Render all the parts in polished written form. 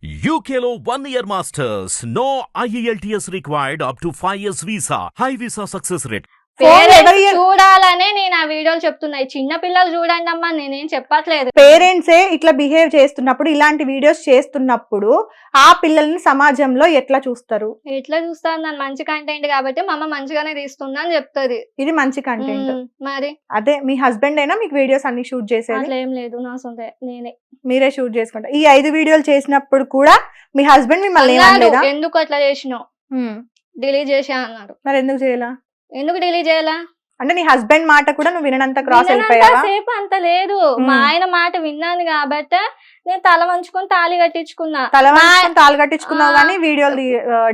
UKLO 1 year masters. No IELTS required up to 5 years visa. High visa success rate. Parents చూడాలనే నేను ఆ వీడియోలు చెప్తున్నా. చిన్న పిల్లలు చూడండి అమ్మా, నేనేం చెప్పట్లేదు. పేరెంట్సే ఇట్లా బిహేవ్ చేస్తున్నప్పుడు, ఇలాంటి వీడియోస్ చేస్తున్నప్పుడు ఆ పిల్లల్ని సమాజంలో ఎట్లా చూస్తారు? ఎట్లా చూస్తాను? నన్ను మంచి కంటెంట్ కాబట్టి మా అమ్మ మంచిగానే తీస్తుందా అని చెప్తుంది. ఇది మంచి కంటెంట్. మరి అదే మీ హస్బెండ్ అయినా మీకు వీడియోస్ అన్ని షూట్ చేసేది? అట్లా ఏం లేదు, నా సొంత నేనే. మీరే షూట్ చేసుకుంటారు. ఈ 5 వీడియోలు చేసినప్పుడు కూడా మీ హస్బెండ్ మిమ్మల్ని ఏమనలేదా? ఎందుకు అట్లా చేసినావు, డిలీట్ చేసా అన్నాడు. మరి ఎందుకు చేయాలా? ఎందుకు డిలీట్ చేయాలా అంటే నీ హస్బెండ్ మాట కూడా నువ్వు వినంత క్రాస్ అయిపోయావా? సేపు అంత లేదు, మా ఆయన మాట విన్నాను కాబట్టి నేను తల వంచుకొని తాళి కట్టించుకున్నా. తాళి కట్టించుకున్నావు కానీ వీడియోలు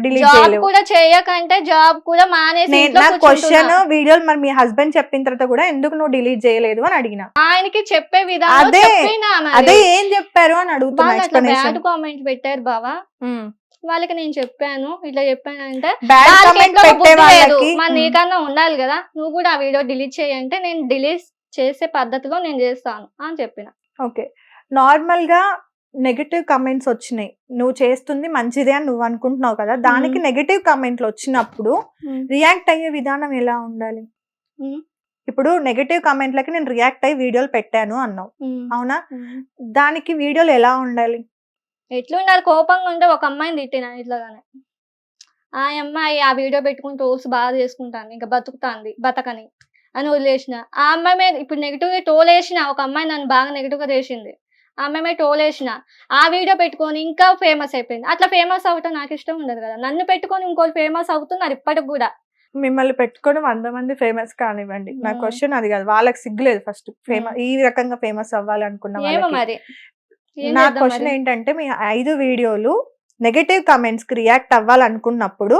డిలీట్ జాబ్ చేయలేవు. కూడా చేయకంటే జాబ్ కూడా మానేసి నా క్వశ్చన్, వీడియోలు మరి మీ హస్బెండ్ చెప్పిన తర్వాత కూడా ఎందుకు నువ్వు డిలీట్ చేయలేదు అని అడిగినా. ఆయనకి చెప్పే విధానం అదే ఏం చెప్పారు అని అడుగుతున్నా. బ్యాడ్ కామెంట్ పెట్టారు బావా, వాళ్ళకి నేను చెప్పాను, ఇట్లా చెప్పాను అంటే నీకన్నా ఉండాలి కదా, నువ్వు కూడా ఆ వీడియో డిలీట్ చేయంటే నేను డిలీట్ చేసే పద్ధతిలో నేను చేస్తాను అని చెప్పిన. ఓకే, నార్మల్ గా నెగటివ్ కమెంట్స్ వచ్చినాయి, నువ్వు చేస్తుంది మంచిదే అని నువ్వు అనుకుంటున్నావు కదా, దానికి నెగటివ్ కమెంట్లు వచ్చినప్పుడు రియాక్ట్ అయ్యే విధానం ఎలా ఉండాలి? ఇప్పుడు నెగటివ్ కమెంట్లకి నేను రియాక్ట్ అయ్యి వీడియోలు పెట్టాను అన్నావు, అవునా? దానికి వీడియోలు ఎలా ఉండాలి? ఎట్లుండాలి? కోపంగా ఉంటే ఒక అమ్మాయిని తిట్టినా ఇట్లాగానే, ఆ అమ్మాయి ఆ వీడియో పెట్టుకుని టోల్స్ బాగా చేసుకుంటాను, ఇంకా బతకని అని వదిలేసిన. ఆ అమ్మాయి మీద ఇప్పుడు నెగిటివ్ గా టోల్ వేసిన, ఒక అమ్మాయి నన్ను బాగా నెగిటివ్ గా చేసింది, ఆ అమ్మాయి మీద టోల్ వేసిన, ఆ వీడియో పెట్టుకొని ఇంకా ఫేమస్ అయిపోయింది. అట్లా ఫేమస్ అవటం నాకు ఇష్టం ఉండదు కదా, నన్ను పెట్టుకొని ఇంకోటి ఫేమస్ అవుతున్నారు ఇప్పటికి కూడా. మిమ్మల్ని పెట్టుకొని 100 మంది ఫేమస్ కానివ్వండి, నా క్వశ్చన్ అది కాదు. వాళ్ళకి సిగ్గులేదు ఫస్ట్ ఫేమస్ ఈ రకంగా ఫేమస్ అవ్వాలి అనుకున్న ఏమో మరి. నా క్వశ్చన్ ఏంటంటే, మీ 5 వీడియోలు నెగటివ్ కమెంట్స్ కి రియాక్ట్ అవ్వాలనుకున్నప్పుడు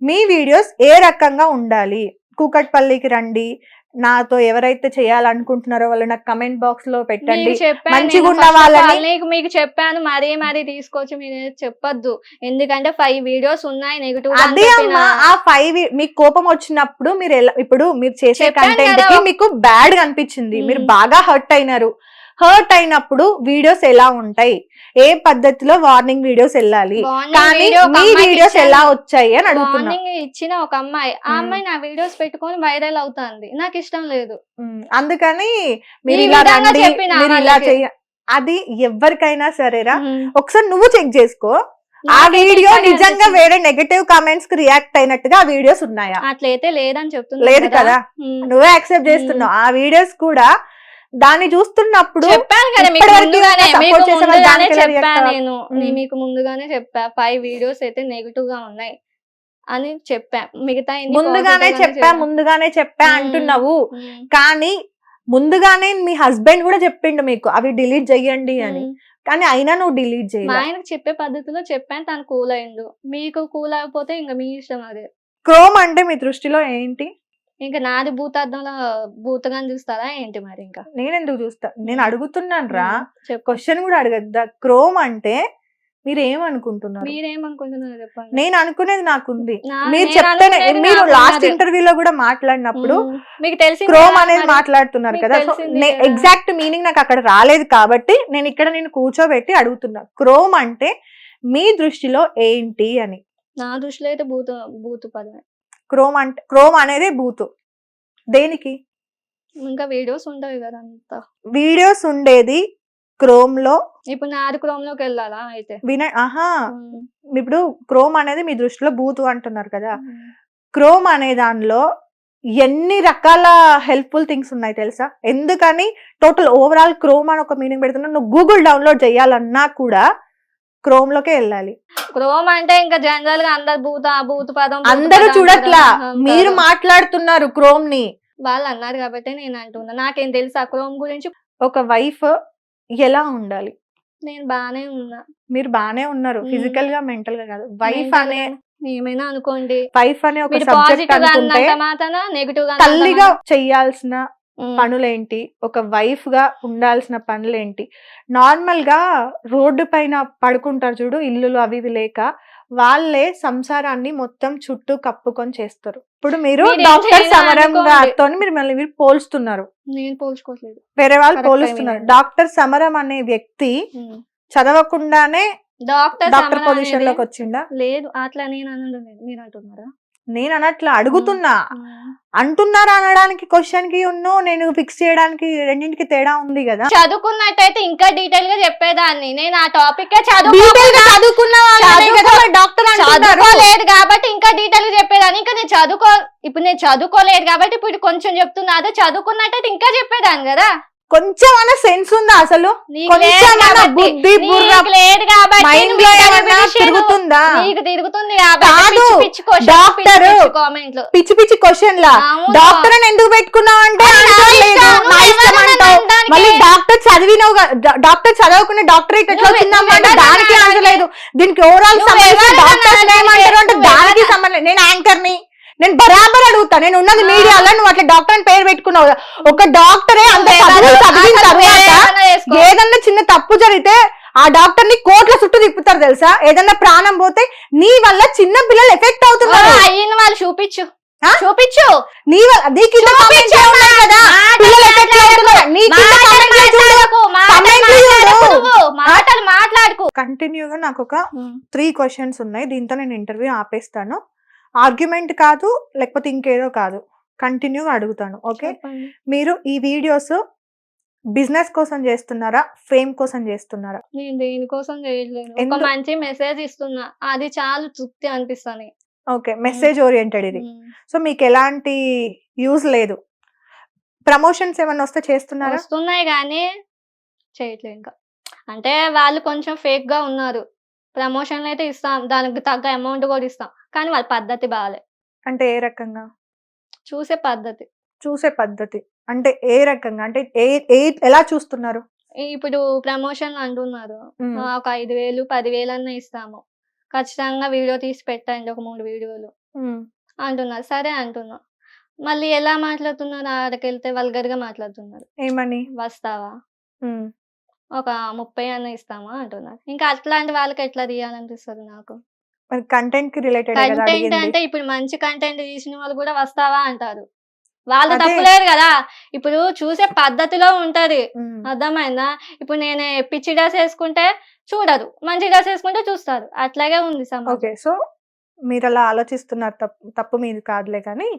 మీ వీడియోస్ ఏ రకంగా ఉండాలి? కూకట్పల్లికి రండి, నాతో ఎవరైతే చేయాలనుకుంటున్నారో వాళ్ళు నాకు కమెంట్ బాక్స్ లో పెట్టండి, మంచిగా ఉన్న వాళ్ళని మీకు చెప్పాను. మరీ తీసుకొచ్చి మీరు చెప్పొద్దు, ఎందుకంటే 5 వీడియోస్ ఉన్నాయి నెగటివ్. అదే అమ్మా, ఆ 5 మీకు కోపం వచ్చినప్పుడు మీరు ఇప్పుడు మీరు చేసే కంటెంట్ కి మీకు బ్యాడ్ గా అనిపించింది, మీరు బాగా హర్ట్ అయినారు. హర్ట్ అయినప్పుడు వీడియోస్ ఎలా ఉంటాయి, ఏ పద్ధతిలో వార్నింగ్ వీడియోస్ వెళ్ళాలి, కానీ మీ వీడియోస్ ఎలా వచ్చాయి అని అడుగుతున్నా. ఇచ్చిన ఒక అమ్మాయి, ఆ అమ్మాయి నా వీడియోస్ పెట్టుకొని వైరల్ అవుతుంది, నాకు ఇష్టం లేదు. అందుకని మీరు ఇలా రండి, మీరు ఇలా చెయ్య, అది ఎవరికైనా సరేరా, ఒకసారి నువ్వు చెక్ చేసుకో. ఆ వీడియో నిజంగా వేరే నెగటివ్ కామెంట్స్ కి రియాక్ట్ అయినట్టుగా ఆ వీడియోస్ ఉన్నాయా? అట్లయితే లేదని చెప్తున్నా. లేదు కదా, నువ్వే యాక్సెప్ట్ చేస్తున్నావు. ఆ వీడియోస్ కూడా దాన్ని చూస్తున్నప్పుడు చెప్పాను కదా, మీకు ముందుగానే చెప్పా 5 వీడియోస్ అయితే నెగిటివ్ గా ఉన్నాయి అని చెప్పా. మిగతా ముందుగానే చెప్పా అంటున్నావు, కానీ ముందుగానే మీ హస్బెండ్ కూడా చెప్పిండు మీకు అవి డిలీట్ చెయ్యండి అని, కానీ అయినా నువ్వు డిలీట్ చేయాలి. ఆయనకు చెప్పే పద్ధతిలో చెప్పాను, తను కూల్ అయిండు. మీకు కూల్ అయిపోతే ఇంకా మీ ఇష్టం. అది క్రోమ్ అంటే మీ దృష్టిలో ఏంటి? ఇంకా నాది భూతార్థంలో భూతగాని చూస్తారా ఏంటి? మరి ఇంకా నేనెందుకు చూస్తా, నేను అడుగుతున్నాను రా, క్వశ్చన్ కూడా అడగద్దా? క్రోమ్ అంటే మీరు ఏమనుకుంటున్నారు? మీరేమనుకుంటున్నారు చెప్పండి. నేను అనుకునేది నాకుంది, మీరు చెప్తేనే. మీరు లాస్ట్ ఇంటర్వ్యూలో కూడా మాట్లాడినప్పుడు మీకు తెలిసి క్రోమ్ అనేది మాట్లాడుతున్నారు కదా, ఎగ్జాక్ట్ మీనింగ్ నాకు అక్కడ రాలేదు కాబట్టి నేను ఇక్కడ నేను కూర్చోబెట్టి అడుగుతున్నా, క్రోమ్ అంటే మీ దృష్టిలో ఏంటి అని. నా దృష్టిలో అయితే భూత పదమే. క్రోమ్ అనేది బూతు. దేనికి? ఇంకా వీడియోస్ ఉండవు కదా, అంతా వీడియోస్ ఉండేది క్రోమ్ లో. ఇప్పుడు నాది క్రోమ్ లోకి వెళ్ళాలా అయితే? ఇప్పుడు క్రోమ్ అనేది మీ దృష్టిలో బూతు అంటున్నారు కదా, క్రోమ్ అనే దానిలో ఎన్ని రకాల హెల్ప్ఫుల్ థింగ్స్ ఉన్నాయి తెలుసా? ఎందుకని టోటల్ ఓవరాల్ క్రోమ్ అని ఒక మీనింగ్ పెడుతున్నా, నువ్వు గూగుల్ డౌన్లోడ్ చేయాలన్నా కూడా క్రోమ్ లోకే వెళ్ళాలి. క్రోమ్ అంటే ఇంకా జనరల్ గా అందరు భూత పదం అందరూ చూడట్లా, మీరు మాట్లాడుతున్నారు క్రోమ్ ని. వాళ్ళు అన్నారు కాబట్టి నేను అంటున్నా, నాకేం తెలుసు ఆ క్రోమ్ గురించి. ఒక వైఫ్ ఎలా ఉండాలి? నేను బానే ఉన్నా. మీరు బానే ఉన్నారు, ఫిజికల్ గా మెంటల్ గా కాదు. వైఫ్ అనే ఏమైనా అనుకోండి, వైఫ్ అనే ఒక సబ్జెక్ట్ అనుకుంటే నెగటివ్ గా తల్లిగా చెయ్యాల్సిన పనులేంటి, ఒక వైఫ్ గా ఉండాల్సిన పనులేంటి? నార్మల్ గా రోడ్డు పైన పడుకుంటారు చూడు, ఇల్లులు అవి లేక, వాళ్ళే సంసారాన్ని మొత్తం చుట్టూ కప్పుకొని చేస్తారు. ఇప్పుడు మీరు డాక్టర్ సమరం గారితో మీరు పోల్స్తున్నారు. నేను పోల్చుకోవట్లేదు, వేరే వాళ్ళు పోలుస్తున్నారు. డాక్టర్ సమరం అనే వ్యక్తి చదవకుండానే డాక్టర్ డాక్టర్ పొజిషన్ లోకి వచ్చిండా? లేదు అట్లా నేను అనడం లేదు, మీరు అంటున్నారా? నేను అనట్లా, అడుగుతున్నా. అంటున్నారా అనడానికి క్వశ్చన్ కి నేను ఫిక్స్ చేయడానికి రెండింటికి తేడా ఉంది కదా. చదువుకున్నట్టయితే ఇంకా డీటెయిల్ గా చెప్పేదాన్ని. నేను ఆ టాపిక్ చదువుకోలేదు కాబట్టి ఇంకా డీటెయిల్ గా చెప్పేదాన్ని. ఇంకా నేను ఇప్పుడు నేను చదువుకోలేదు కాబట్టి ఇప్పుడు కొంచెం చెప్తున్నా. అదే చదువుకున్నట్టయితే ఇంకా చెప్పేదాన్ని కదా. కొంచెం అన్న సెన్స్ ఉందా అసలు? తిరుగుతుందా? పిచ్చి పిచ్చి క్వశ్చన్ లా డాక్టర్ అని ఎందుకు పెట్టుకున్నావు అంటే మళ్ళీ డాక్టర్ చదివినవు, డాక్టర్ చదవకుండా డాక్టరేట్ ఎట్లా వచ్చిందమ్మా అంటే దానికి ఆన్సర్ లేదు. దీనికి ఓవరాల్ డాక్టర్ ఏమంటారు అంటే దానికి సంబంధం. నేను యాంకర్ ని, నేను బరాబర్ అడుగుతా. నేను ఉన్నది మీడియాలో, నువ్వు అట్లా డాక్టర్ అని పేరు పెట్టుకున్నావు. ఒక డాక్టరే అంత చదివిన తర్వాత ఏదన్నా చిన్న తప్పు జరిగితే ఆ డాక్టర్ ని కోట్ల చుట్టూ తిప్పుతారు తెలుసా. ఏదన్నా ప్రాణం పోతే నీ వల్ల చిన్న పిల్లలు ఎఫెక్ట్ అవుతున్నారు. అయిన వాళ్ళు చూపించు నీ మాట్లాడుకో. కంటిన్యూగా నాకు ఒక 3 క్వశ్చన్స్ ఉన్నాయి. దీంతో నేను ఇంటర్వ్యూ ఆపేస్తాను. ఆర్గ్యుమెంట్ కాదు, లేకపోతే ఇంకేదో కాదు, కంటిన్యూగా అడుగుతాను. ఓకే, మీరు ఈ వీడియోస్ బిజినెస్ కోసం చేస్తున్నారా, ఫేమ్ కోసం చేస్తున్నారా? నేను దేనికోసం చేయట్లేదు, ఒక మంచి మెసేజ్ ఇస్తున్నా, అది చాలా తృప్తి అనిపిస్తాను. ఓకే, మెసేజ్ ఓరియంటెడ్ ఇది. సో మీకు ఎలాంటి యూజ్ లేదు. ప్రమోషన్స్ ఏమైనా వస్తే చేస్తున్నారా? వస్తున్నాయి కానీ చేయట్లేదు ఇంకా. అంటే వాళ్ళు కొంచెం ఫేక్ గా ఉన్నారు. ప్రమోషన్లు అయితే ఇస్తాం, దానికి తగ్గ అమౌంట్ కూడా ఇస్తాం, కానీ వాళ్ళ పద్ధతి బాగాలే. అంటే ఏ రకంగా? చూసే పద్ధతి అంటే ఏ రకంగా? అంటే ఎలా చూస్తున్నారు? ఇప్పుడు ప్రమోషన్ అంటున్నారు, ఒక 5,000 10,000 అన్న ఇస్తాము, ఖచ్చితంగా వీడియో తీసి పెట్టండి, ఒక 3 వీడియోలు అంటున్నారు. సరే అంటున్నా, మళ్ళీ ఎలా మాట్లాడుతున్నారు? ఆడకెళ్తే వల్గర్ గా మాట్లాడుతున్నారు. ఏమని? వస్తావా, ఒక 30 అన్న ఇస్తామా అంటున్నారు. ఇంకా అట్లాంటి వాళ్ళకి ఎట్లా తీయాలనిపిస్తుంది నాకు. కంటెంట్ కి రిలేటెడ్ కంటెంట్ అంటే ఇప్పుడు మంచి కంటెంట్ తీసిన వాళ్ళు కూడా వస్తావా అంటారు. వాళ్ళ తప్పులేదు కదా. ఇప్పుడు చూసే పద్ధతిలో ఉంటది, అర్థమైందా? ఇప్పుడు నేను పిచ్చి డ్రెస్ వేసుకుంటే చూడరు, మంచి డ్రెస్ వేసుకుంటే చూస్తారు. అట్లాగే ఉంది ఓకే, సో మీరు అలా ఆలోచిస్తున్నారు, తప్పు మీది కాదులే. కానీ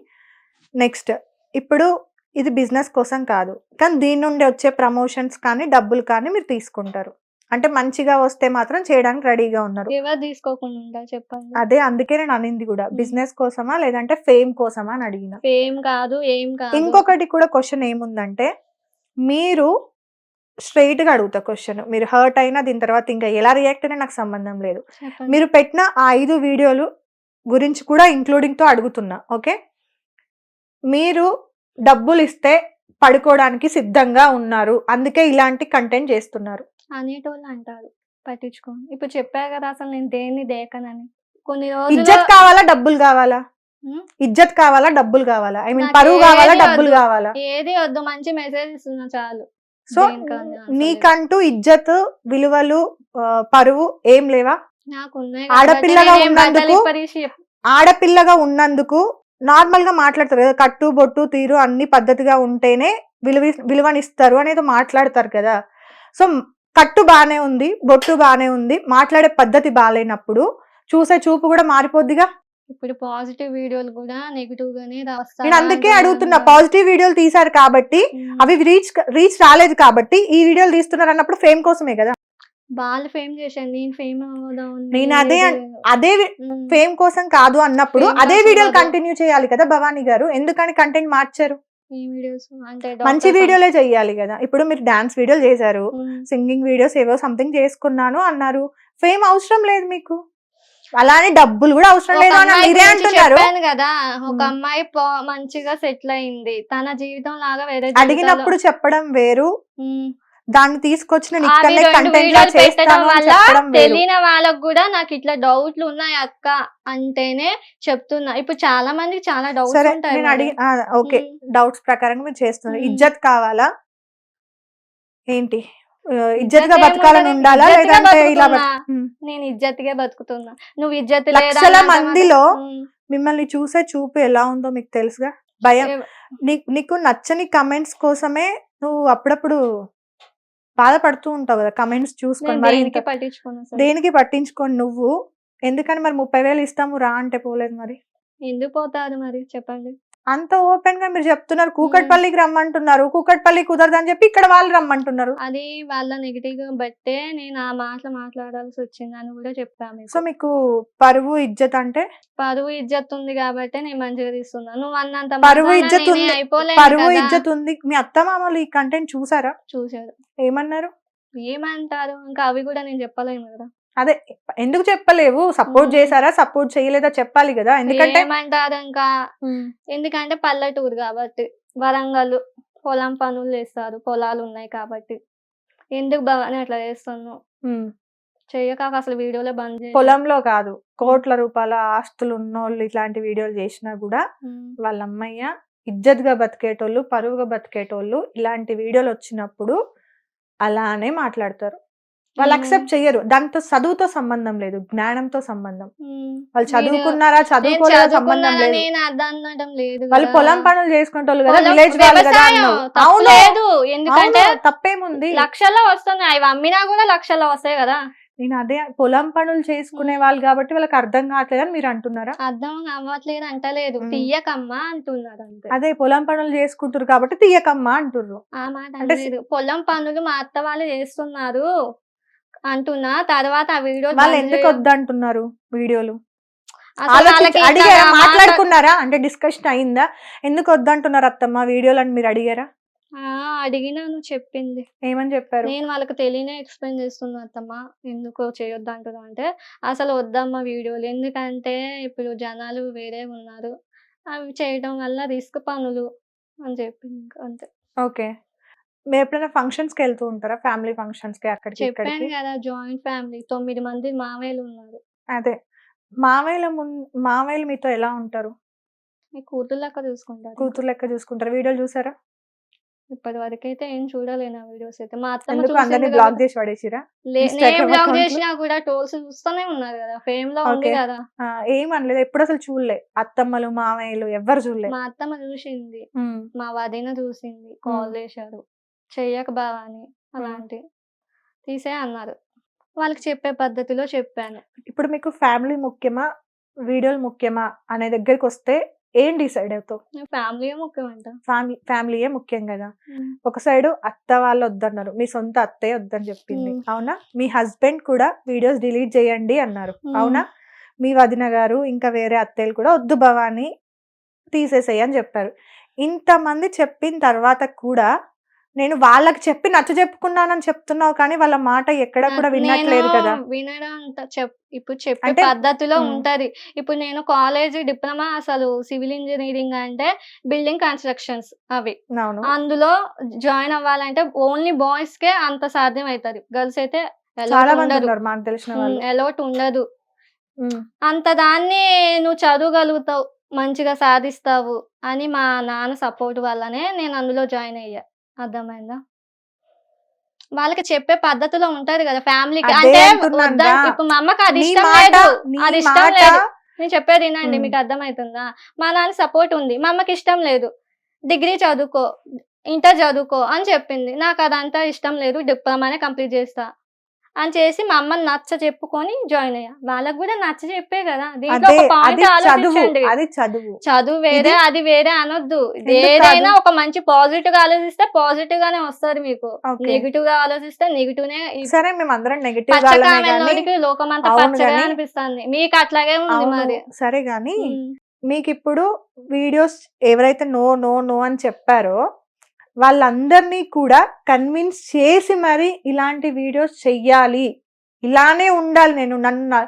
నెక్స్ట్, ఇప్పుడు ఇది బిజినెస్ కోసం కాదు, కానీ దీని నుండి వచ్చే ప్రమోషన్స్ కానీ డబ్బులు కానీ మీరు తీసుకుంటారు. అంటే మంచిగా వస్తే మాత్రం చేయడానికి రెడీగా ఉన్నారు. ఎవరు తీసుకోకుండా చెప్పండి. అదే అందుకే నేను అనింది కూడా, బిజినెస్ కోసమా లేదంటే ఫేమ్ కోసమా అని అడిగిన. ఫేమ్ కాదు, ఏం కాదు. ఇంకొకటి కూడా క్వశ్చన్ ఏముందంటే, మీరు స్ట్రైట్ గా అడుగుతా క్వశ్చన్, మీరు హర్ట్ అయినా దీని తర్వాత ఇంకా ఎలా రియాక్ట్ అయినా నాకు సంబంధం లేదు. మీరు పెట్టిన ఆ 5 వీడియోలు గురించి కూడా ఇంక్లూడింగ్ తో అడుగుతున్నా. ఓకే, మీరు డబ్బులు ఇస్తే పడుకోవడానికి సిద్ధంగా ఉన్నారు, అందుకే ఇలాంటి కంటెంట్ చేస్తున్నారు అనేటోళ్ళు అంటారు, పట్టించుకోండి. ఇప్పుడు చెప్పా కదా అసలు నేను దేన్ని దేకనని. కొన్ని రోజులు ఇజ్జత్ కావాలా డబ్బులు కావాలా? ఇజ్జత్ కావాలా డబ్బులు కావాలా? ఐ మీన్ పరువు కావాలా డబ్బులు కావాలా? ఏది వద్దు, మంచి మెసేజ్ ఇస్తున్నా చాలు. సో నీకంటూ ఇజ్జత్, విలువలు, పరువు ఏం లేవా? నాకున్నాయి. ఆడపిల్లగా ఉన్నందుకు నార్మల్ గా మాట్లాడతారు కదా, కట్టు బొట్టు తీరు అన్ని పద్ధతిగా ఉంటేనే విలువనిస్తారు అనేది మాట్లాడతారు కదా. సో కట్టు బానే ఉంది, బొట్టు బానే ఉంది, మాట్లాడే పద్ధతి బాగాలేనప్పుడు చూసే చూపు కూడా మారిపోద్దిగా. ఇప్పుడు పాజిటివ్ వీడియోలు కూడా నెగిటివ్ గానే రాస్తారు. నేను అందుకే అడుగుతున్నా, పాజిటివ్ వీడియోలు తీసారు కాబట్టి, అవి రీచ్ రాలేదు కాబట్టి ఈ వీడియోలు తీస్తున్నారు అన్నప్పుడు ఫేమ్ కోసమే కదా. వాళ్ళు ఫేమ్ చేశాను, నేను ఫేమ్ నేను అదే ఫేమ్ కోసం కాదు అన్నప్పుడు అదే వీడియోలు కంటిన్యూ చేయాలి కదా భవానీ గారు. ఎందుకని కంటెంట్ మార్చారు? మంచి వీడియోలే చెయ్యాలి కదా. ఇప్పుడు మీరు డాన్స్ వీడియోలు చేశారు, సింగింగ్ వీడియోస్ ఏవో సంథింగ్ చేసుకున్నాను అన్నారు, ఫేమ్ అవసరం లేదు మీకు, అలానే డబ్బులు కూడా అవసరం లేదు అని మీరే అంటున్నారు కదా. ఒక అమ్మాయి మంచిగా సెటిల్ అయింది, తన జీవితం లాగా వేరే అడిగినప్పుడు చెప్పడం వేరు, దాన్ని తీసుకొచ్చిన తెలియని వాళ్ళకు కూడా నాకు ఇట్లా డౌట్లు ఉన్నాయి అక్క అంటేనే చెప్తున్నా. ఇప్పుడు చాలా మందికి చాలా డౌట్స్ ఉంటాయి. ఓకే, డౌట్స్ ప్రకారంగా మీరు చేస్తున్నారు. ఇజ్జత్ కావాలా ఏంటి? ఇజ్జత్ గా బతకాలని ఉండాలా లేదంటే ఇలా? నేను ఇజ్జత్గా బతుకుతున్నా. నువ్వు ఇజ్జత్ లక్షల మందిలో మిమ్మల్ని చూసే చూపు ఎలా ఉందో మీకు తెలుసుగా. భయం, నీకు నచ్చని కమెంట్స్ కోసమే నువ్వు అప్పుడప్పుడు బాధపడుతూ ఉంటావు కదా కమెంట్స్ చూసుకొని నేను మరి దేనికి పట్టించుకున్నా సార్. దేనికి పట్టించుకొని నువ్వు ఎందుకని మరి 30,000 ఇస్తాము రా అంటే పోలేదు మరి ఎందుకు పోతారు మరి చెప్పండి. అంత ఓపెన్ గా మీరు చెప్తున్నారు కూకట్పల్లికి రమ్మంటున్నారు కూకట్పల్లి కుదరదని చెప్పి ఇక్కడ వాళ్ళు రమ్మంటున్నారు అది వాళ్ళ నెగిటివ్ బట్టే నేను ఆ మాటలు మాట్లాడాల్సి వచ్చింది అని కూడా చెప్పాను. సో మీకు పరువు ఇజ్జత్ అంటే పరువు ఇజ్జత్ ఉంది కాబట్టి నేను మంచిగా తీస్తున్నాను. నువ్వు అన్నంత పరువు మాత్రాన ఇజ్జత్ నేనే ఉంది అయిపోలేను పరువు కదా. ఇజ్జత్ ఉంది మీ అత్తమామలు ఈ కంటెంట్ చూసారా చూశారు. ఏమన్నారు ఏమంటారు ఇంకా అవి కూడా నేను చెప్పలేను కదా. అదే ఎందుకు చెప్పలేవు సపోర్ట్ చేశారా సపోర్ట్ చేయలేదా చెప్పాలి కదా ఎందుకంటే ఏమంటారు ఇంకా ఎందుకంటే పల్లెటూరు కాబట్టి వరంగల్ పొలం పనులు చేస్తారు పొలాలు ఉన్నాయి కాబట్టి ఎందుకు భవాని అట్లా చేస్తున్నావు చెయ్యక అసలు వీడియోలో బంద్ చేయి. పొలంలో కాదు కోట్ల రూపాయల ఆస్తులు ఉన్నోళ్ళు ఇట్లాంటి వీడియోలు చేసినా కూడా వాళ్ళ అమ్మయ్య ఇజ్జత్ గా బతికేటోళ్ళు పరువుగా బతికేటోళ్ళు ఇలాంటి వీడియోలు వచ్చినప్పుడు అలానే మాట్లాడతారు వాళ్ళు అక్సెప్ట్ చెయ్యరు దాంతో చదువుతో సంబంధం లేదు జ్ఞానంతో సంబంధం వాళ్ళు చదువుకున్నారా చదువుకోలేదా సంబంధం లేదు నేను అర్థం అనడం లేదు వాళ్ళు కదా. పొలం పనులు చేసుకునేటోళ్ళు కదా పొలం- విలేజ్ వాళ్ళు కదా వ్యవసాయం అన్నావు. తప్పు అవును లేదు ఎందుకంటే అవును, తప్పేముంది లక్షల్లో వస్తున్నాయి అవి అమ్మినా కూడా లక్షల్లో వస్తాయి కదా. నేను అదే పొలం పనులు చేసుకునే వాళ్ళు కాబట్టి వాళ్ళకి అర్థం కావట్లేదు అని మీరు అంటున్నారా అర్థం అవ్వట్లేదు అంటలేదు తీయకమ్మా అంటున్నారు అంతే. అదే పొలం పనులు చేసుకుంటారు కాబట్టి తీయకమ్మా అంటుర్రు ఆ మాట అంటే అనలేదు. పొలం పనులు మా అత్త వాళ్ళు చేస్తున్నారు అంటున్నా తర్వాత ఆ వీడియో వాళ్ళు ఎందుకు వద్దంటున్నారు వీడియోలు అసలు ఆలోచించి వాళ్ళకి అడిగారా ఇట్లా మాట్లాడుకున్నారా అంటే డిస్కషన్ అయిందా ఎందుకు వద్దంటున్నారు అత్తమ్మ వీడియోలు అని మీరు అడిగారా అడిగినాను చెప్పింది. ఏమని చెప్పారు నేను వాళ్ళకి తెలియనే ఎక్స్ప్లెయిన్ చేస్తున్నా అత్తమ్మా ఎందుకు చేయొద్దు అంటున్నా అంటే అసలు వద్దమ్మా వీడియోలు ఎందుకంటే ఇప్పుడు జనాలు వేరే ఉన్నారు అవి చేయడం వల్ల రిస్క్ పనులు అని చెప్పింది ఇంకా అంతే. ఓకే మీరు ఎప్పుడైనా ఫంక్షన్స్ కి వెళ్తూ ఉంటారా ఫ్యామిలీ ఫంక్షన్స్ కి అక్కడికి చెప్పాను ఇక్కడికి కదా జాయింట్ ఫ్యామిలీ 9 మంది మామయ్యలు ఉన్నారు. అదే మామయ్యలు మీతో ఎలా ఉంటారు మీ కూతురు లెక్క చూసుకుంటారు. కూతురు లెక్క చూసుకుంటారు వీడియోలు చూసారా ఇప్పటి వరకు అయితే ఏం చూడలేను ఆ వీడియోస్ అయితే. మా అత్తమ్మ ఎందుకు అందరినీ చూసింది బ్లాక్ కాబట్టి- చేసి పడేసిరా నేను Instagram బ్లాగ్ account లో? చేసినా కూడా టోల్స్ చూస్తూనే ఉన్నారు కదా ఫేమ్ లో ఉంది Okay. కదా. ఏమనలేదు ఎప్పుడు అసలు చూడలే అత్తమ్మలు మామయ్యలు ఎవ్వరు చూడలే మా అత్తమ్మ చూసింది ఉమ్. మా వదిన చూసింది కాల్ చేశారు చెయ్యక బావా అని అలాంటి తీసే అన్నారు. వాళ్ళకి చెప్పే పద్ధతిలో చెప్పాను. ఇప్పుడు మీకు ఫ్యామిలీ ముఖ్యమా వీడియోలు ముఖ్యమా అనే దగ్గరికి వస్తే ఏం డిసైడ్ అవుతావు ఫ్యామిలీ ముఖ్యం అంట. ఫ్యామిలీయే ముఖ్యం కదా ఒక సైడ్ అత్త వాళ్ళు వద్దన్నారు మీ సొంత అత్తయ్య వద్దని చెప్పింది అవునా మీ హస్బెండ్ కూడా వీడియోస్ డిలీట్ చేయండి అన్నారు అవునా మీ వదిన గారు ఇంకా వేరే అత్తయ్యలు కూడా వద్దు భవాని తీసేసేయి అని చెప్పారు ఇంతమంది చెప్పిన తర్వాత కూడా నేను వాళ్ళకి చెప్పి నచ్చ చెప్పుకున్నానని చెప్తున్నావు కానీ వాళ్ళ మాట ఎక్కడ కూడా వినట్లేదు కదా వినడం అంత ఇప్పుడు చెప్పే అంటే- పద్ధతిలో ఉమ్. ఉంటది. ఇప్పుడు నేను కాలేజ్ డిప్లొమా అసలు సివిల్ ఇంజనీరింగ్ అంటే బిల్డింగ్ కన్స్ట్రక్షన్స్ అవి అవును అందులో జాయిన్ అవ్వాలంటే ఓన్లీ బాయ్స్ కే అంత సాధ్యం అవుతుంది గర్ల్స్ అయితే చాలా మంది ఉన్నారు మాకు తెలిసిన వాళ్ళు అలౌట్ ఉండదు. ఉమ్. అంత దాన్ని నువ్వు చదవగలుగుతావు మంచిగా సాధిస్తావు అని మా నాన్న సపోర్ట్ వల్లనే నేను అందులో జాయిన్ అయ్యా. అర్థమైందా వాళ్ళకి చెప్పే పద్ధతిలో ఉంటది కదా ఫ్యామిలీకి అదే అంటే అంటున్నాను వద్దా రా. ఇప్పుడు మా అమ్మకి అది నీ ఇష్టం మాట లేదు నీ అది ఇష్టం మాట లేదు నేను చెప్పేది వినండి ఉమ్. మీకు అర్థమవుతుందా మా నాన్న సపోర్ట్ ఉంది మా అమ్మకి ఇష్టం లేదు డిగ్రీ చదువుకో ఇంటర్ చదువుకో అని చెప్పింది నాకు అదంతా ఇష్టం లేదు డిప్లొమానే కంప్లీట్ చేస్తా అని చేసి మా అమ్మని నచ్చ చెప్పుకొని జాయిన్ అయ్యా. వాళ్ళకి కూడా నచ్చ చెప్పే కదా దీంట్లో అదే ఒక పాయింట్ అది చదువు ఆలోచించండి. అది చదువు చదువు వేరే ఇది- అది వేరే అనొద్దు. ఎందుకు ఏదైనా కాదు? ఒక మంచి పాజిటివ్ గా ఆలోచిస్తే పాజిటివ్ గానే వస్తుంది మీకు Okay. నెగిటివ్ గా ఆలోచిస్తే నెగిటివ్ నే. సరే మేము అందరం నెగిటివ్ పచ్చకామెలోనికి లోకమంతా అవును పచ్చగా గాని- అనిపిస్తుంది మీకు అట్లాగే ఉంది మరి. సరే గాని ఉమ్. మీకు ఇప్పుడు వీడియోస్ ఎవరైతే నో నో నో అని చెప్పారో వాళ్ళందరినీ కూడా కన్విన్స్ చేసి మరి ఇలాంటి వీడియోస్ చెయ్యాలి ఇలానే ఉండాలి నేను నన్ను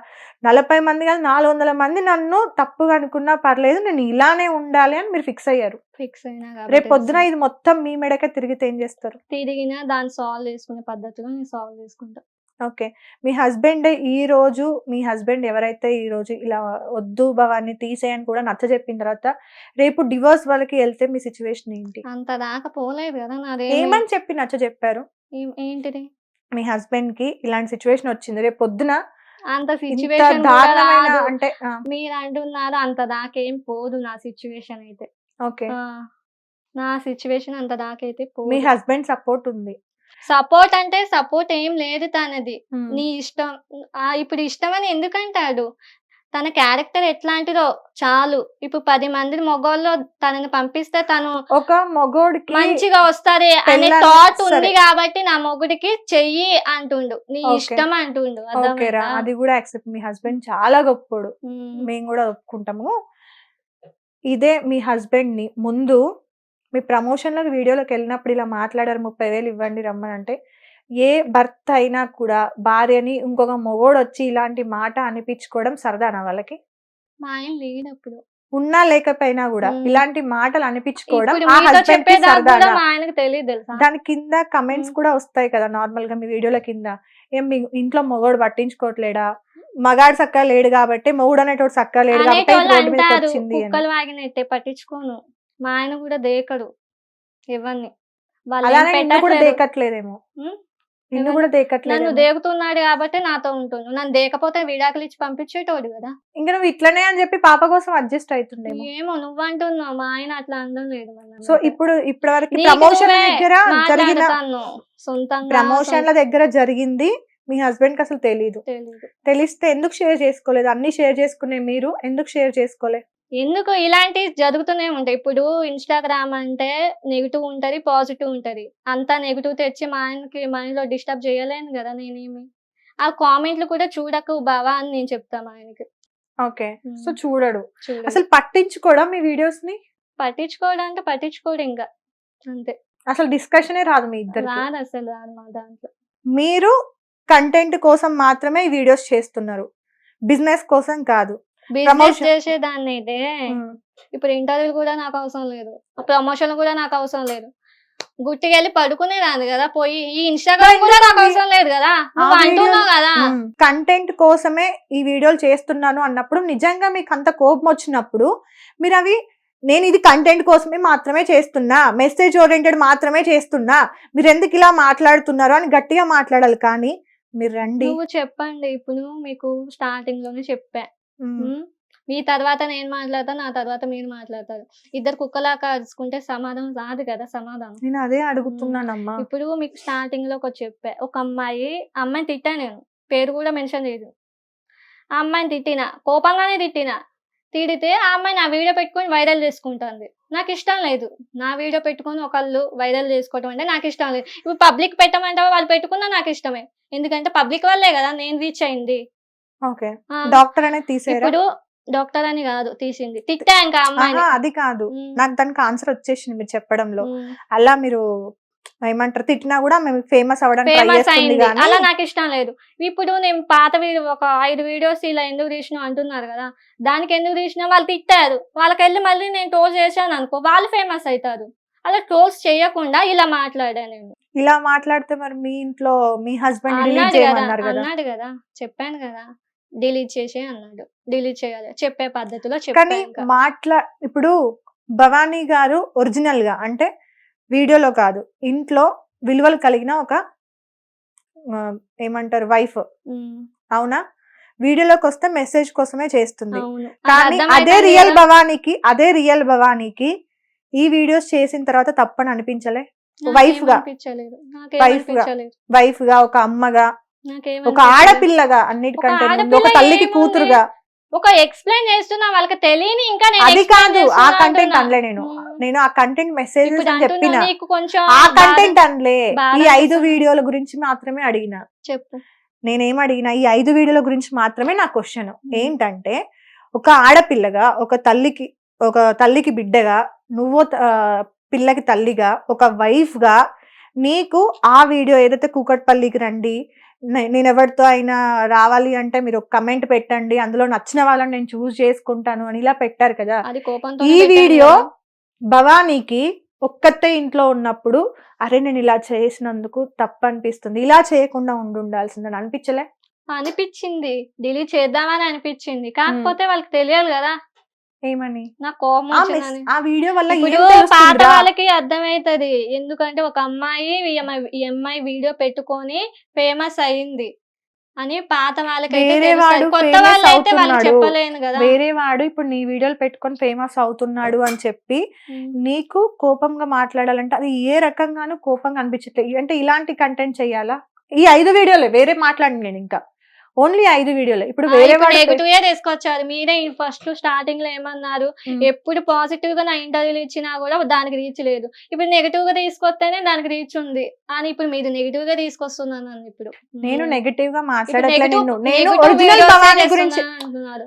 40 మంది కాదు 400 మంది నన్ను తప్పుగా అనుకున్నా పర్లేదు నేను ఇలానే ఉండాలి అని మీరు ఫిక్స్ అయ్యారు ఫిక్స్ అయినా రేపు పొద్దున ఇది మొత్తం మీ మెడకే తిరిగితే ఏం చేస్తారు తిరిగినా దాన్ని సాల్వ్ చేసుకునే పద్ధతిలో నేను సాల్వ్ చేసుకుంటా. ఓకే మీ హస్బెండ్ ఎవరైతే ఈ రోజు ఇలా వద్దు భవాన్ని తీసేయని కూడా నచ్చ చెప్పిన తర్వాత రేపు డివోర్స్ వాళ్ళకి వెళ్తే మీ సిచ్యువేషన్ ఏంటి అంత దాకా పోలేదు కదా నాదే. ఏమని చెప్పి నచ్చ చెప్పారు ఏంటిది మీ హస్బెండ్ కి ఇలాంటి సిచ్యువేషన్ వచ్చింది రేపు పొద్దున అంత ఇంత సిచ్యువేషన్ దారుణమైన అంటే మీరు అంటున్నారు అంత దాకేం పోదు నా సిచ్యువేషన్ అయితే. ఓకే నా సిచ్యువేషన్ అంత దాకైతే మీ పోదు. హస్బెండ్ సపోర్ట్ ఉంది సపోర్ట్ అంటే సపోర్ట్ ఏం లేదు తనది. నీ ఇష్టం. ఇప్పుడు ఇష్టం అని ఎందుకంటాడు? తన క్యారెక్టర్ ఎట్లాంటిదో చాలు. ఇప్పుడు 10 మంది మగోళ్ళు తనని పంపిస్తే తను ఒక మగోడికి మంచిగా వస్తది అనే పెళ్ళాన్ని థాట్ సరే. ఉంది కాబట్టి నా మొగుడికి చెయ్యి అంటుండు. నీ Okay. ఇష్టం అంటుండు. ఓకేరా, అర్థమైందా? అది కూడా యాక్సెప్ట్. మీ హస్బెండ్ చాలా గొప్పోడు, ఉమ్. మేము కూడా ఒప్పుకుంటాము. ఇదే మీ హస్బెండ్ ని ముందు మీ ప్రమోషన్లకు వీడియోలోకి వెళ్ళినప్పుడు ఇలా మాట్లాడారు 30,000 ఇవ్వండి రమ్మని అంటే, ఏ భర్త అయినా కూడా భార్యని ఇంకొక మొగోడు వచ్చి ఇలాంటి మాట అనిపించుకోవడం సరదానా వాళ్ళకి? మా ఆయన లేనప్పుడు. ఉన్నా లేకపోయినా కూడా ఇలాంటి మాటలు అనిపించుకోవడం ఇప్పుడు ఆ మీతో హస్బెండ్ కి చెప్పేదాకా కూడా సరదానా? మా ఆయనకు తెలియదు తెలుసా? దాని కింద కమెంట్స్ కూడా వస్తాయి కదా నార్మల్ గా మీ వీడియోల కింద. ఏం మీ ఇంట్లో మొగోడు పట్టించుకోవట్లేడా, మగాడు సక్క లేడు కాబట్టి, మొగుడు అనేటోడు సక్క లేడు కాబట్టి అనేటోళ్ళు రోడ్డు మీదకి అంటారు వచ్చింది అని. కుక్కలు వాగినట్టే, పట్టించుకోను. మా ఆయన కూడా దేకడు ఎవరిని. వాళ్ళు ఏం అలానే నిన్ను కూడా పెట్టట్లేదు. దేకట్లేదేమో, ఉం? నిన్ను ఎవరు? కూడా నన్ను దేకట్లేదు. దేకుతున్నాడు కాబట్టి నాతో ఉంటుండు. నన్ను దేకపోతే విడాకులు ఇచ్చి పంపించేటోడు కదా. ఇంకా నువ్వు ఇట్లనే అని చెప్పి పాప కోసం అడ్జస్ట్ అవుతుండేమో. ఏమో నువ్వంటున్నావు, మా ఆయన అట్లా అనడం లేదు. సో ఇప్పుడు ఇప్పటి వరకు ప్రమోషన్ దగ్గర జరిగిన సొంతంగా ప్రమోషన్ల దగ్గర జరిగింది మీ హస్బెండ్ కి అసలు తెలీదు. తెలీదు. తెలిస్తే ఎందుకు షేర్ చేసుకోలేదు? అన్ని షేర్ చేసుకునే మీరు ఎందుకు షేర్ చేసుకోలే? ఎందుకు ఇలాంటివి జరుగుతూనే ఉంటాయి. ఇప్పుడు ఇన్స్టాగ్రామ్ అంటే నెగిటివ్ ఉంటది, పాజిటివ్ ఉంటది. అంతా నెగిటివ్ తెచ్చి మా ఆయనకి మైండ్ లో డిస్టర్బ్ చేయలేను కదా నేనేమి. ఆ కామెంట్లు కూడా చూడకు బావా అని నేను చెప్తా మా ఆయనకి. ఓకే, సో చూడడు చూడు, అసలు, పట్టించుకోవడం మీ వీడియోస్ ని? పట్టించుకోవడం అంటే పట్టించుకోడు ఇంకా అంతే. అసలు డిస్కషనే రాదు మీ ఇద్దరికి. రాదు, అసలు రాదు మా దాంట్లో. మీరు కంటెంట్ కోసం మాత్రమే ఈ వీడియోస్ చేస్తున్నారు, బిజినెస్ కోసం కాదు. Business Promotion. చేసేదాన్ని అయితే ఇప్పుడు ఇంటర్వ్యూలు కూడా నాకు అవసరం లేదు, ప్రమోషన్ కూడా నాకు అవసరం లేదు. గుట్టికి వెళ్ళి పడుకునేదాన్ని కదా పోయి. ఈ ఇన్స్టాగ్రామ్ కూడా నాకు అవసరం లేదు కదా, నువ్వు అంటున్నావు కదా. కంటెంట్ కోసమే ఈ వీడియోలు చేస్తున్నాను అన్నప్పుడు, నిజంగా మీకు అంత కోపం వచ్చినప్పుడు మీరు అవి, నేను ఇది కంటెంట్ కోసమే మాత్రమే చేస్తున్నా, మెసేజ్ ఓరియంటెడ్ మాత్రమే చేస్తున్నా, మీరు ఎందుకు ఇలా మాట్లాడుతున్నారు అని గట్టిగా మాట్లాడాలి. కానీ మీరు రండి, నువ్వు చెప్పండి. ఇప్పుడు మీకు స్టార్టింగ్ లోనే చెప్పా, మీ తర్వాత నేను మాట్లాడతా, నా తర్వాత మీరు మాట్లాడతారు. ఇద్దరు కుక్కలాగా అరుచుకుంటే సమాధానం రాదు కదా. సమాధానం నేను అదే అడుగుతున్నానమ్మా. ఇప్పుడు మీకు స్టార్టింగ్ లో ఒక చెప్పా, ఒక అమ్మాయిని తిట్టా, నేను పేరు కూడా మెన్షన్ చేయదు. ఆ అమ్మాయిని తిట్టినా, కోపంగానే తిట్టినా. తిడితే ఆ అమ్మాయి నా వీడియో పెట్టుకొని వైరల్ చేసుకుంటుంది. నాకు ఇష్టం లేదు. నా వీడియో పెట్టుకొని ఒకళ్ళు వైరల్ చేసుకోవటం అంటే నాకు ఇష్టం లేదు. ఇప్పుడు పబ్లిక్ పెట్టమంటే వాళ్ళు పెట్టుకున్నా నాకు ఇష్టమే, ఎందుకంటే పబ్లిక్ వల్లే కదా నేను రీచ్ అయింది. ఓకే, డాక్టర్ అనేది తీసేరా? ఇప్పుడు డాక్టర్ అని కాదు తీసింది, తిట్టా ఇంకా అమ్మాయిని. అది కాదు, నాకు దానికి ఆన్సర్ వచ్చేసింది మీరు చెప్పడంలో. అలా మీరు ఏమంటారు, తిట్టినా కూడా మేము ఫేమస్ అవ్వడానికి ట్రై ఫేమస్ చేస్తుంది అయింది, కానీ అలా నాకు ఇష్టం లేదు. ఇప్పుడు నేను పాత వీడియో ఒక 5 వీడియోస్ ఇలా ఎందుకు తీసినా అంటున్నారు కదా, దానికి ఎందుకు తీసినా వాళ్ళు తిట్టారు, వాళ్ళకి వెళ్ళి మళ్ళీ నేను ట్రోల్ చేశాను అనుకో, వాళ్ళు ఫేమస్ అవుతారు. అలా ట్రోల్స్ చేయకుండా ఇలా మాట్లాడా నేను. ఇలా మాట్లాడితే మరి మీ ఇంట్లో మీ హస్బెండ్ డిలీట్ అన్నాడు కదా, చేయమన్నారు కదా. అన్నాడు కదా, చెప్పాను కదా, డిలీట్ చేసే అన్నాడు. డిలీట్ చేయాలి, చెప్పే పద్ధతిలో కానీ చెప్పాను. ఇప్పుడు భవానీ గారు ఒరిజినల్ గా అంటే వీడియోలో కాదు, ఇంట్లో విలువలు కలిగిన ఒక ఏమంటారు వైఫ్, అవునా? వీడియోలోకి వస్తే మెసేజ్ కోసమే చేస్తుంది. అవును, కానీ అదే రియల్ భవానీకి ఈ వీడియోస్ చేసిన తర్వాత తప్పని అనిపించలే? వైఫ్ గా, వైఫ్ గా, ఒక అమ్మగా, ఒక ఆడపిల్లగా, అన్నిటికంటే ముందు ఒక తల్లికి కూతురుగా, ఒక ఎక్స్ప్లెయిన్ చేస్తున్నా వాళ్ళకి తెలియని. ఇంకా అది కాదు ఆ కంటెంట్ అనలే నేను ఆ కంటెంట్ మెసేజ్ అని చెప్పిన, ఆ కంటెంట్ అనలే. ఈ 5 వీడియోల గురించి మాత్రమే అడిగిన. చెప్పు, నేనేం అడిగినా ఈ 5 వీడియోల గురించి మాత్రమే నా క్వశ్చన్ ఏంటంటే, ఒక ఆడపిల్లగా, ఒక తల్లికి బిడ్డగా, నువ్వు పిల్లకి తల్లిగా, ఒక వైఫ్ గా, నీకు ఆ వీడియో ఏదైతే కూకట్పల్లికి రండి, నేను ఎవరితో అయినా రావాలి అంటే మీరు ఒక కమెంట్ పెట్టండి, అందులో నచ్చిన వాళ్ళని నేను చూస్ చేసుకుంటాను అని ఇలా పెట్టారు కదా. ఈ వీడియో భవానీకి ఒక్కతే ఇంట్లో ఉన్నప్పుడు, అరే నేను ఇలా చేసినందుకు తప్పు అనిపిస్తుంది, ఇలా చేయకుండా ఉండాల్సిందని అనిపించలే? అనిపించింది, డిలీట్ చేద్దామని అనిపించింది. కాకపోతే వాళ్ళకి తెలియాలి కదా ఏమని. నా కోపం వచ్చిందని. ఆ వీడియో వల్ల పాత వాళ్ళకి అర్థమైతది. ఎందుకంటే ఒక అమ్మాయి ఈ అమ్మాయి వీడియో పెట్టుకొని ఫేమస్ అయింది. అని పాత వాళ్ళకైతే వేరే తెలుస్తది. వాడు కొత్త famous వాళ్ళైతే వాళ్ళు అవుతున్నాడు. చెప్పలేను కదా. వేరే వాడు ఇప్పుడు నీ వీడియోలు పెట్టుకొని ఫేమస్ అవుతున్నాడు అని చెప్పి నీకు కోపంగా మాట్లాడాలంటే అది ఏ రకంగానూ కోపంగా అనిపించట్లేదు. అంటే ఇలాంటి కంటెంట్ చెయ్యాలా? ఈ 5 వీడియోలే, వేరే మాట్లాడి నేను ఇంకా ఓన్లీ 5 వీడియోలే. ఇప్పుడు వేరే వాడు నెగిటివ్ తీసుకొచ్చారు. మీరే ఫస్ట్ స్టార్టింగ్ లో ఏమన్నారు, ఎప్పుడు పాజిటివ్ గా నా ఇంటర్వ్యూలు ఇచ్చినా కూడా దానికి రీచ్ లేదు. ఇప్పుడు నెగిటివ్ గా తీసుకొస్తేనే దానికి రీచ్ ఉంది అని ఇప్పుడు మీరు నెగిటివ్ గా తీసుకొస్తున్నాను ఇప్పుడు. నేను నెగటివ్ గా మాట్లాడట్లే. negative- నేను negative ఒరిజినల్ videos భవానీ చేస్తున్నా గురించి అంటున్నారు.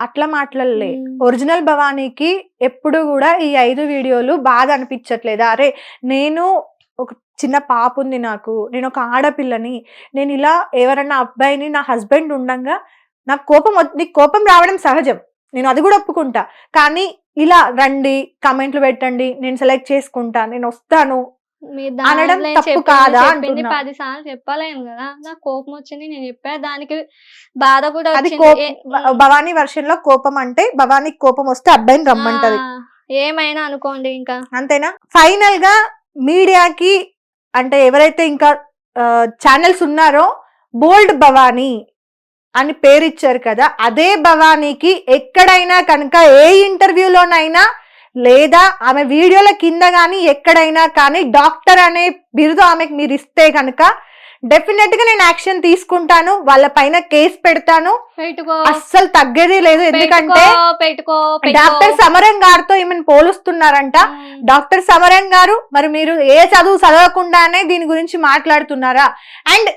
అట్లా మాట్లాడలే. ఒరిజినల్ భవానీకి ఎప్పుడు కూడా ఈ 5 వీడియోలు బాధ అనిపించట్లేదా? అరే నేను ఒక చిన్న పాప ఉంది, నేను ఒక ఆడపిల్లని, నేను ఇలా ఎవరన్నా అబ్బాయిని నా హస్బెండ్ ఉండంగా నాకు నీకు కోపం రావడం సహజం, నేను అది కూడా ఒప్పుకుంటా. కానీ ఇలా రండి, కమెంట్లు పెట్టండి, నేను సెలెక్ట్ చేసుకుంటా, నేను వస్తాను అనడం తప్పు కాదా అంటున్నా. 10 సార్లు చెప్పలేను కదా, నాకు కోపం వచ్చింది నేను చెప్పా, దానికి బాధ కూడా అది వచ్చింది. భవానీ వర్షన్ లో కోపం అంటే భవానీకి కోపం వస్తే అబ్బాయిని రమ్మంటది, ఏమైనా అనుకోండి ఇంకా అంతేనా? ఫైనల్ గా మీడియాకి అంటే ఎవరైతే ఇంకా ఛానల్స్ ఉన్నారో బోల్డ్ భవానీ అని పేరిచ్చారు కదా, అదే భవానీకి ఎక్కడైనా కనుక ఏ ఇంటర్వ్యూలోనైనా లేదా ఆమె వీడియోల కింద కానీ ఎక్కడైనా కానీ డాక్టర్ అనే బిరుదు ఆమెకు మీరు ఇస్తే కనుక డెఫినెట్ గా నేను యాక్షన్ తీసుకుంటాను, వాళ్ళ పైన కేసు పెడతాను, అస్సలు తగ్గేది లేదు. ఎందుకంటే డాక్టర్ సమరం గారితో ఈమెను పోలుస్తున్నారంట. డాక్టర్ సమరం గారు, మరి మీరు ఏ చదువు చదవకుండానే దీని గురించి మాట్లాడుతున్నారా? అండ్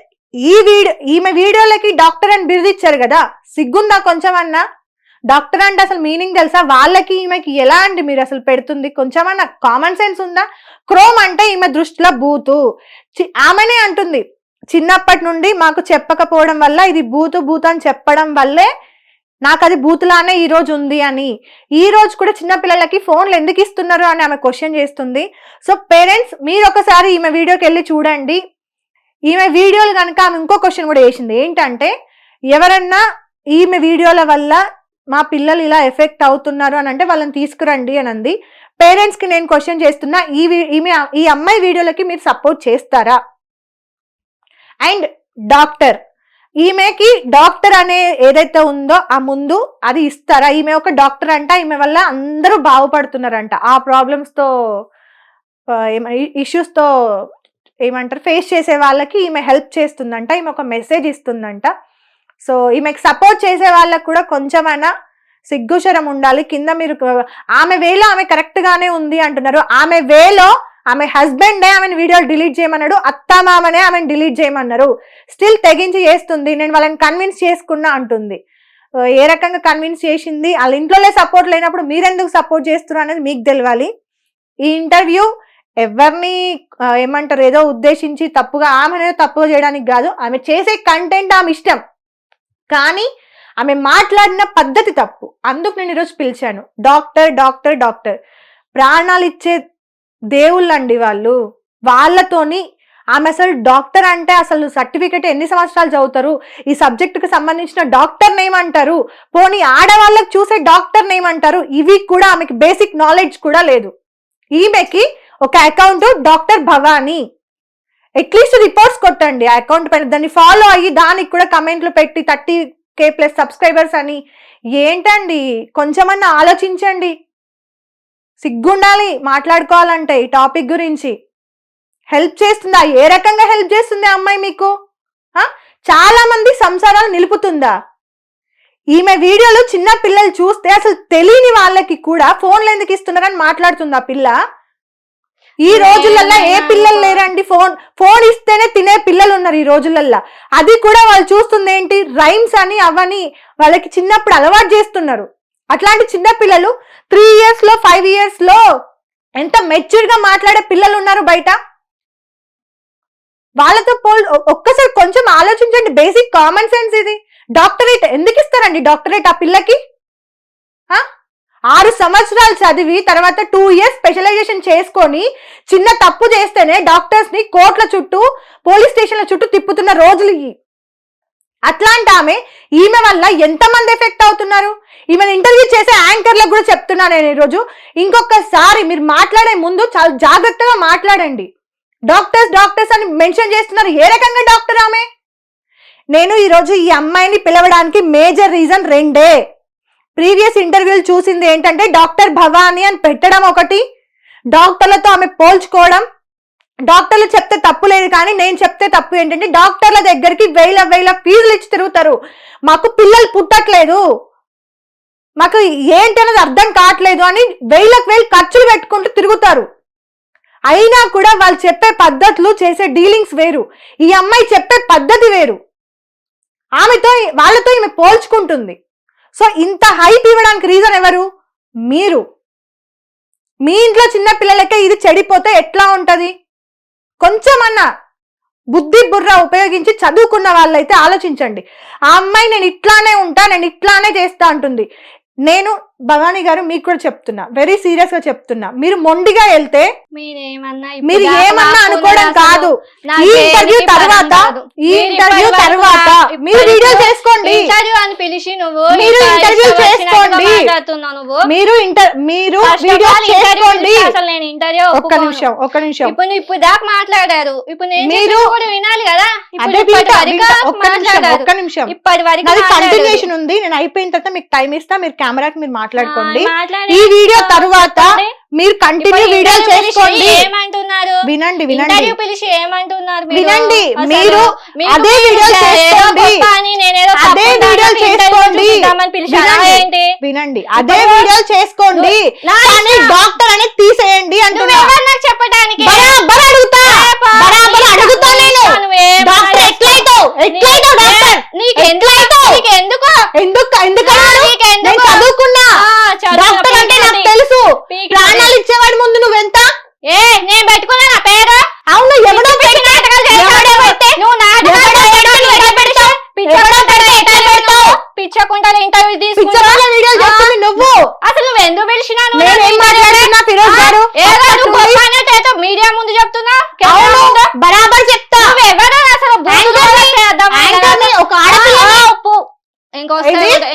ఈమె వీడియోలకి డాక్టర్ అని బిరుదు ఇచ్చారు కదా, సిగ్గుందా కొంచెం అన్నా? డాక్టర్ అంటే అసలు మీనింగ్ తెలుసా? వాళ్ళకి ఈమెకి ఎలా అండి మీరు అసలు పెడుతుంది? కొంచెమన్నా కామన్ సెన్స్ ఉందా? క్రోమ్ అంటే ఈమె దృష్టిలో బూతు. ఆమెనే అంటుంది, చిన్నప్పటి నుండి మాకు చెప్పకపోవడం వల్ల ఇది బూతు అని చెప్పడం వల్లే నాకు అది బూతులానే ఈ రోజు ఉంది అని. ఈ రోజు కూడా చిన్నపిల్లలకి ఫోన్లు ఎందుకు ఇస్తున్నారు అని ఆమె క్వశ్చన్ చేస్తుంది. సో పేరెంట్స్ మీరు ఒకసారి ఈమె వీడియోకి వెళ్ళి చూడండి. ఈమె వీడియోలు కనుక ఆమె ఇంకో క్వశ్చన్ కూడా వేసింది, ఏంటంటే ఎవరన్నా ఈమె వీడియోల వల్ల మా పిల్లలు ఇలా ఎఫెక్ట్ అవుతున్నారు అని అంటే వాళ్ళని తీసుకురండి అని అంది. పేరెంట్స్ కి నేను క్వశ్చన్ చేస్తున్నా, ఈ అమ్మాయి వీడియోలకి మీరు సపోర్ట్ చేస్తారా? అండ్ డాక్టర్, ఈమెకి డాక్టర్ అనే ఏదైతే ఉందో ఆ ముందు అది ఇస్తారా? ఈమె ఒక డాక్టర్ అంట, ఈమె వల్ల అందరూ బాగుపడుతున్నారంట, ఆ ప్రాబ్లమ్స్ తో ఇష్యూస్ తో ఏమంటారు ఫేస్ చేసే వాళ్ళకి ఈమె హెల్ప్ చేస్తుందంట, ఈమె ఒక మెసేజ్ ఇస్తుందంట. సో ఈమెకి సపోర్ట్ చేసే వాళ్ళకు కూడా కొంచెమైనా సిగ్గుశరం ఉండాలి. కింద మీరు ఆమె వేలో ఆమె కరెక్ట్ గానే ఉంది అంటున్నారు, ఆమె వేలో ఆమె హస్బెండే ఆమెను వీడియోలు డిలీట్ చేయమన్నాడు, అత్తామామనే ఆమెను డిలీట్ చేయమన్నారు, స్టిల్ తెగించి చేస్తుంది, నేను వాళ్ళని కన్విన్స్ చేసుకున్నా అంటుంది. ఏ రకంగా కన్విన్స్ చేసింది? వాళ్ళ ఇంట్లోనే సపోర్ట్ లేనప్పుడు మీరెందుకు సపోర్ట్ చేస్తున్నారు అనేది మీకు తెలియాలి. ఈ ఇంటర్వ్యూ ఎవరిని ఏమంటారు ఏదో ఉద్దేశించి తప్పుగా ఆమెనే తప్పుగా చేయడానికి కాదు, ఆమె చేసే కంటెంట్ ఆమె ఇష్టం, కానీ ఆమె మాట్లాడిన పద్ధతి తప్పు. అందుకు నేను ఈరోజు పిలిచాను. డాక్టర్ ప్రాణాలు ఇచ్చే దేవుళ్ళండి వాళ్ళు. వాళ్ళతోని ఆమె అసలు డాక్టర్ అంటే అసలు సర్టిఫికెట్ ఎన్ని సంవత్సరాలు చదువుతారు, ఈ సబ్జెక్టుకి సంబంధించిన డాక్టర్ నేమ్ అంటారు, పోనీ ఆడవాళ్ళకి చూసే డాక్టర్ నేమ్ అంటారు, ఇవి కూడా ఆమెకి బేసిక్ నాలెడ్జ్ కూడా లేదు. ఈమెకి ఒక account doctor Bhavani, at least reports కొట్టండి ఆ అకౌంట్ పైన, దాన్ని ఫాలో అయ్యి దానికి కూడా కమెంట్లు పెట్టి 30K+ సబ్స్క్రైబర్స్ అని. ఏంటండి కొంచెమన్నా ఆలోచించండి, సిగ్గుండాలి మాట్లాడుకోవాలంటే ఈ టాపిక్ గురించి. హెల్ప్ చేస్తుందా? ఏ రకంగా హెల్ప్ చేస్తుంది అమ్మాయి మీకు? చాలా మంది సంసారాలు నిలుపుతుందా? ఈమె వీడియోలు చిన్న పిల్లలు చూస్తే అసలు తెలియని వాళ్ళకి కూడా ఫోన్లు ఎందుకు ఇస్తున్నారని మాట్లాడుతుంది ఆ పిల్ల. ఈ రోజులల్లో ఏ పిల్లలు లేరండి, ఫోన్ ఇస్తేనే తినే పిల్లలు ఉన్నారు ఈ రోజులల్లో. అది కూడా వాళ్ళు చూస్తుంది ఏంటి, రైమ్స్ అని అవని వాళ్ళకి చిన్నప్పుడు అలవాటు చేస్తున్నారు. అట్లాంటి చిన్న పిల్లలు 3 years లో 5 years లో ఎంత మెచ్యూర్ గా మాట్లాడే పిల్లలు ఉన్నారు బయట. వాళ్ళతో ఒక్కసారి కొంచెం ఆలోచించండి, బేసిక్ కామన్ సెన్స్ ఇది. డాక్టరేట్ ఎందుకు ఇస్తారండి? డాక్టరేట్ ఆ పిల్లకి 6 సంవత్సరాలు చదివి తర్వాత 2 years స్పెషలైజేషన్ చేసుకొని చిన్న తప్పు చేస్తేనే డాక్టర్స్ ని కోర్టుల చుట్టూ పోలీస్ స్టేషన్ల చుట్టూ తిప్పుతున్న రోజులు ఇవి. అట్లాంటి ఈమె వల్ల ఎంతమంది ఎఫెక్ట్ అవుతున్నారు? ఈమెను ఇంటర్వ్యూ చేసే యాంకర్లకు కూడా చెప్తున్నాను నేను ఈరోజు, ఇంకొకసారి మీరు మాట్లాడే ముందు చాలా జాగ్రత్తగా మాట్లాడండి. డాక్టర్స్ అని మెన్షన్ చేస్తున్నారు, ఏ రకంగా డాక్టర్ ఆమె? నేను ఈరోజు ఈ అమ్మాయిని పిలవడానికి మేజర్ రీజన్ రెండే. ప్రీవియస్ ఇంటర్వ్యూలు చూసింది ఏంటంటే డాక్టర్ భవానీ అని పెట్టడం ఒకటి, డాక్టర్లతో ఆమె పోల్చుకోవడం. డాక్టర్లు చెప్తే తప్పు లేదు, కానీ నేను చెప్తే తప్పు ఏంటంటే డాక్టర్ల దగ్గరికి వేల ఫీజులు ఇచ్చి తిరుగుతారు. మాకు పిల్లలు పుట్టట్లేదు, మాకు ఏంటనేది అర్థం కావట్లేదు అని వేలకు ఖర్చులు పెట్టుకుంటూ తిరుగుతారు. అయినా కూడా వాళ్ళు చెప్పే పద్ధతులు, చేసే డీలింగ్స్ వేరు. ఈ అమ్మాయి చెప్పే పద్ధతి వేరు. వాళ్ళతో ఈమె పోల్చుకుంటుంది. సో ఇంత హైప్ ఇవ్వడానికి రీజన్ ఎవరు? మీరు. మీ ఇంట్లో చిన్న పిల్లలకే ఇది చెడిపోతే ఎట్లా ఉంటది? కొంచెమన్నా బుద్ధి బుర్ర ఉపయోగించి చదువుకున్న వాళ్ళైతే ఆలోచించండి. ఆ అమ్మాయి నేను ఇట్లానే ఉంటా, నేను ఇట్లానే చేస్తా అంటుంది. నేను భవానీ గారు మీకు కూడా చెప్తున్నా, వెరీ సీరియస్ గా చెప్తున్నా, మీరు మొండిగా వెళ్తే మీరు ఏమన్నా అనుకోవడం కాదు. ఈ ఇంటర్వ్యూ తర్వాత మీరు వీడియో చేసుకోండి, మీరు ఇంటర్వ్యూ చేసుకోండి, మీరు వీడియో చేసుకోండి. ఒక్క నిమిషం ఇప్పుడు దాకా మాట్లాడారు, ఇప్పుడు మీరు వినాలి కదా. ఒక్క నిమిషం, అది కంటిన్యూషన్ ఉంది. నేను అయిపోయిన తర్వాత మీకు టైం ఇస్తా, మీరు కెమెరాకి మీరు మాట్లాడుకోండి. ఈ వీడియో తర్వాత మీరు కంటిన్యూ వీడియో చేసుకోండి. ఏమంటున్నారు? వినండి పిలిచి ఏమంటున్నారు? వినండి, మీరు అదే వీడియో చేసుకోండి, అదే వీడియో చేసుకోండి. వినండి, అదే వీడియో చేసుకోండి, కానీ డాక్టర్ అనేది తీసేయండి అంటున్నా. చెప్పడానికి బరాబర్ అడుగుతా నేను. డాక్టర్ ఎట్లయితావు డాక్టర్? ఎందుకు చదువుకున్నా, డాక్టర్ అంటే నాకు తెలుసు. ప్రాణాలు ఇచ్చేవాడి ముందు నువ్వెంత? నేను పెట్టుకున్నా నా పేరు. అవును, ఎవడో పిచ్చకుంటా ఇంటర్వ్యూ తీసుకున్నా వీడియో చేస్తుంది నువ్వు. అసలు నువ్వు ఎందుకు పిలిచినాను? నేనేం మాట్లాడుతున్నా ఫిరోజ్ గారు? మీడియా ముందు చెప్తున్నా, బరాబర్ చెప్తా. ఎవరు అసలు ఒక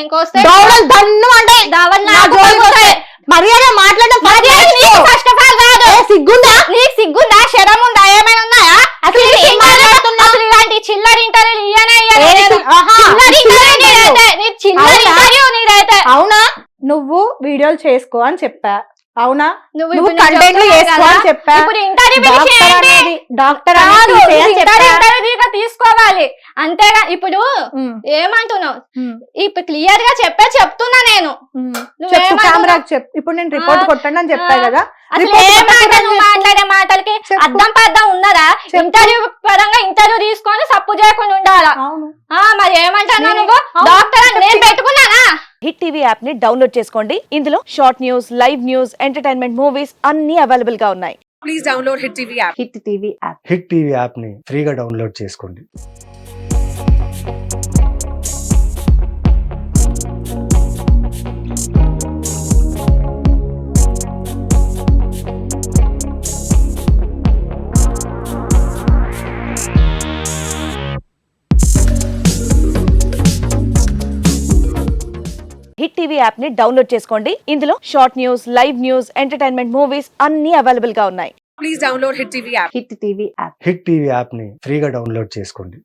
ఇంకొస్తే మర్యాద మాట్లాడడం ఫస్ట్ ఆఫ్ ఆల్ కాదు. సిగ్గుందా? నీకు సిగ్గుందా? శరం ఉందా? ఏమైనా ఉన్నాయా? అసలు ఇలాంటి చిల్లర ఇంటర్వ్యూలు అవునా? నువ్వు వీడియోలు చేసుకో అని చెప్పా, అవునా? నువ్వు కంటెంట్ చేసుకో అని చెప్పా. డాక్టర్ తీసుకోవాలి అంతేగా. ఇప్పుడు ఏమంటున్నావు? ఇప్పుడు క్లియర్ గా చెప్తున్నా నేను. కెమెరాకి చెప్పు. ఇప్పుడు నేను రిపోర్ట్ కొట్టండి అని చెప్పా కదా. మాట్లాడే మాటలకి అర్థం పర్థం ఉన్నదా? ఇంటర్వ్యూ పరంగా ఇంటర్వ్యూ తీసుకొని సప్పు చేయకుండా ఉండాలా? మరి ఏమంటున్నా నువ్వు? డాక్టర్ అని నేను పెట్టుకున్నానా? హిట్ టీవీ యాప్ ని డౌన్లోడ్ చేసుకోండి. ఇందులో short news, live news, entertainment movies అన్ని అవైలబుల్ గా ఉన్నాయి. Please download hit TV app. Hit TV app. Hit TV app ని ఫ్రీగా డౌన్లోడ్ చేసుకోండి. హిట్ టీవీ యాప్ ని డౌన్లోడ్ చేసుకోండి. ఇందులో short news, live news, entertainment movies అన్ని అవైలబుల్ గా ఉన్నాయి. Please download hit TV app. Hit TV app. Hit TV app ని ఫ్రీగా డౌన్లోడ్ చేసుకోండి.